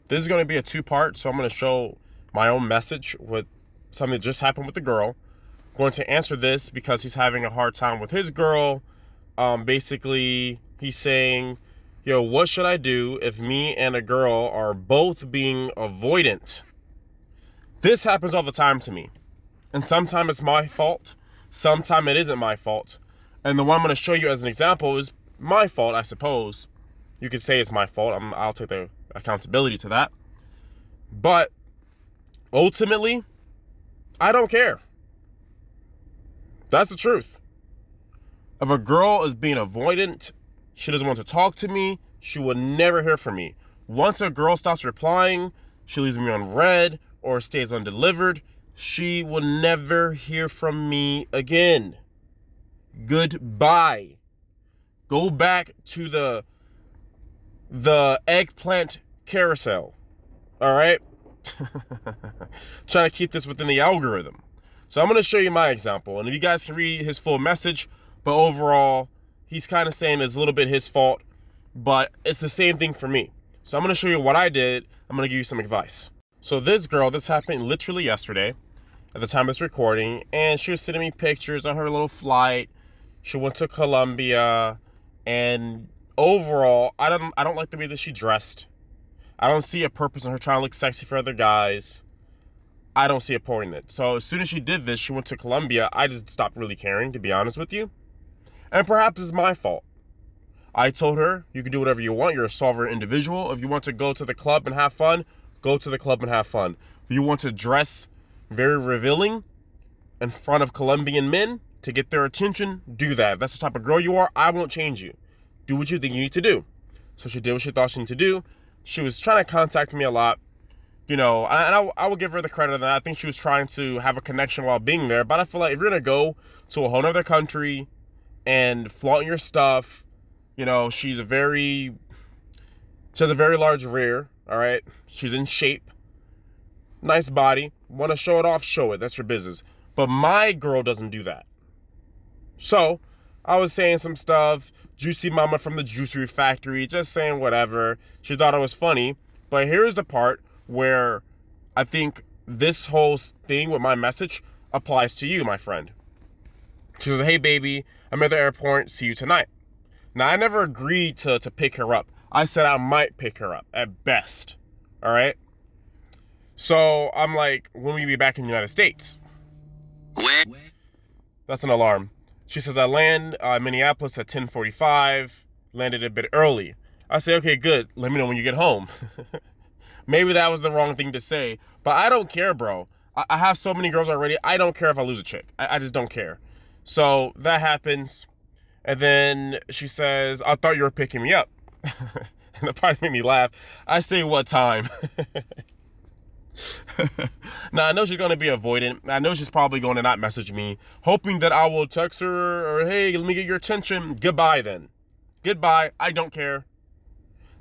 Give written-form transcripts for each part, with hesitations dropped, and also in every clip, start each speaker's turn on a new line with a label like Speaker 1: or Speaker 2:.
Speaker 1: This is going to be a two-part, so I'm going to show my own message with something that just happened with the girl. I'm going to answer this because he's having a hard time with his girl. Basically, he's saying, yo, what should I do if me and a girl are both being avoidant? This happens all the time to me. And sometimes it's my fault. Sometimes it isn't my fault. And the one I'm going to show you as an example is my fault, I suppose. You could say it's my fault. I'll take the accountability to that. But ultimately, I don't care. That's the truth. If a girl is being avoidant, she doesn't want to talk to me, she will never hear from me. Once a girl stops replying, she leaves me on read or stays undelivered, she will never hear from me again. Goodbye. Go back to the eggplant carousel. All right? Trying to keep this within the algorithm. So I'm going to show you my example. And if you guys can read his full message, but overall, he's kind of saying it's a little bit his fault, but it's the same thing for me. So I'm going to show you what I did. I'm going to give you some advice. So this girl, this happened literally yesterday at the time of this recording, and she was sending me pictures on her little flight. She went to Colombia, and overall, I don't like the way that she dressed. I don't see a purpose in her trying to look sexy for other guys. I don't see a point in it. So as soon as she did this, she went to Colombia. I just stopped really caring, to be honest with you. And perhaps it's my fault. I told her, you can do whatever you want. You're a sovereign individual. If you want to go to the club and have fun, go to the club and have fun. If you want to dress very revealing in front of Colombian men to get their attention, do that. If that's the type of girl you are, I won't change you. Do what you think you need to do. So she did what she thought she needed to do. She was trying to contact me a lot. You know, and I will give her the credit of that. I think she was trying to have a connection while being there. But I feel like if you're going to go to a whole other country and flaunt your stuff, you know, she has a very large rear, all right? She's in shape. Nice body. Want to show it off? Show it. That's your business. But my girl doesn't do that. So, I was saying some stuff. Juicy mama from the Juicery Factory. Just saying whatever. She thought it was funny. But here's the part where I think this whole thing with my message applies to you, my friend. She says, hey, baby, I'm at the airport. See you tonight. Now, I never agreed to pick her up. I said I might pick her up at best. All right? So I'm like, when will you be back in the United States? When? That's an alarm. She says, I land Minneapolis at 10:45. Landed a bit early. I say, okay, good. Let me know when you get home. Maybe that was the wrong thing to say, but I don't care, bro. I have so many girls already. I don't care if I lose a chick. I just don't care. So that happens. And then she says, I thought you were picking me up. And it probably made me laugh. I say, what time? Now, I know she's going to be avoidant. I know she's probably going to not message me, hoping that I will text her or, hey, let me get your attention. Goodbye, then. Goodbye. I don't care.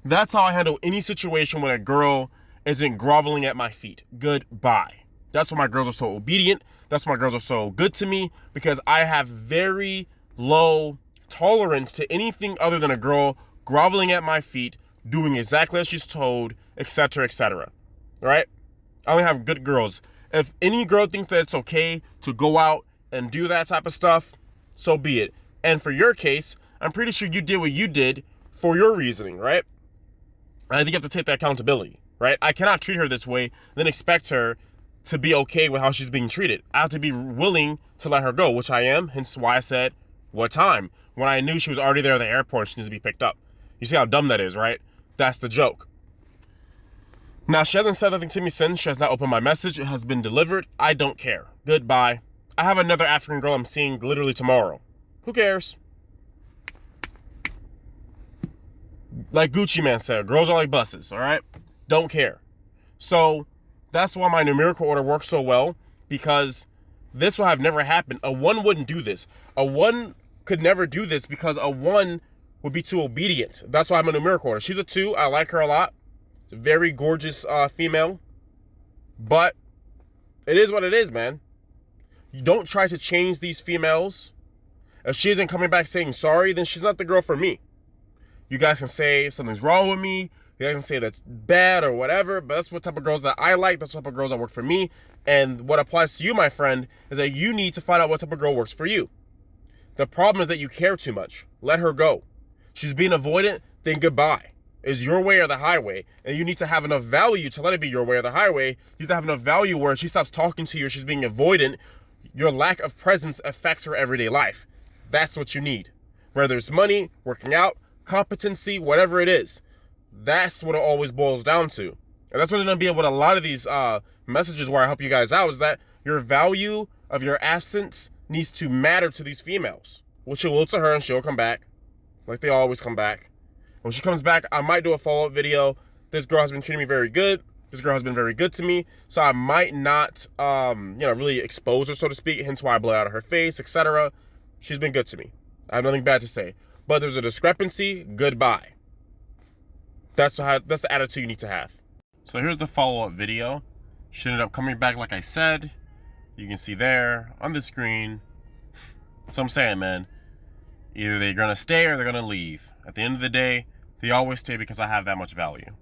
Speaker 1: That's how I handle any situation when a girl isn't groveling at my feet. Goodbye. That's why my girls are so obedient. That's why my girls are so good to me, because I have very low tolerance to anything other than a girl groveling at my feet, doing exactly as she's told, etc., etc. Right? I only have good girls. If any girl thinks that it's okay to go out and do that type of stuff, so be it. And for your case, I'm pretty sure you did what you did for your reasoning, right? I think you have to take that accountability, right? I cannot treat her this way, then expect her to be okay with how she's being treated. I have to be willing to let her go, which I am, hence why I said, what time? When I knew she was already there at the airport and she needs to be picked up. You see how dumb that is, right? That's the joke. Now, she hasn't said anything to me since. She has not opened my message. It has been delivered. I don't care. Goodbye. I have another African girl I'm seeing literally tomorrow. Who cares? Like Gucci Man said, girls are like buses, all right? Don't care. So that's why my numerical order works so well, because this will have never happened. A 1 wouldn't do this. A 1 could never do this because a 1 would be too obedient. That's why I'm a numerical order. She's a 2. I like her a lot. It's a very gorgeous female. But it is what it is, man. You don't try to change these females. If she isn't coming back saying sorry, then she's not the girl for me. You guys can say something's wrong with me. He doesn't say that's bad or whatever, but that's what type of girls that I like. That's what type of girls that work for me. And what applies to you, my friend, is that you need to find out what type of girl works for you. The problem is that you care too much. Let her go. She's being avoidant, then goodbye. Is your way or the highway. And you need to have enough value to let it be your way or the highway. You need to have enough value where she stops talking to you or she's being avoidant. Your lack of presence affects her everyday life. That's what you need. Whether it's money, working out, competency, whatever it is. That's what it always boils down to. And that's what's going to be with a lot of these messages where I help you guys out, is that your value of your absence needs to matter to these females. Which it will to her, and she'll come back. Like they always come back. When she comes back, I might do a follow-up video. This girl has been treating me very good. This girl has been very good to me. So I might not, really expose her, so to speak. Hence why I blow out of her face, etc. She's been good to me. I have nothing bad to say. But there's a discrepancy. Goodbye. That's the attitude you need to have. So here's the follow-up video. She ended up coming back like I said. You can see there on the screen. So I'm saying, man, either they're going to stay or they're going to leave. At the end of the day, they always stay because I have that much value.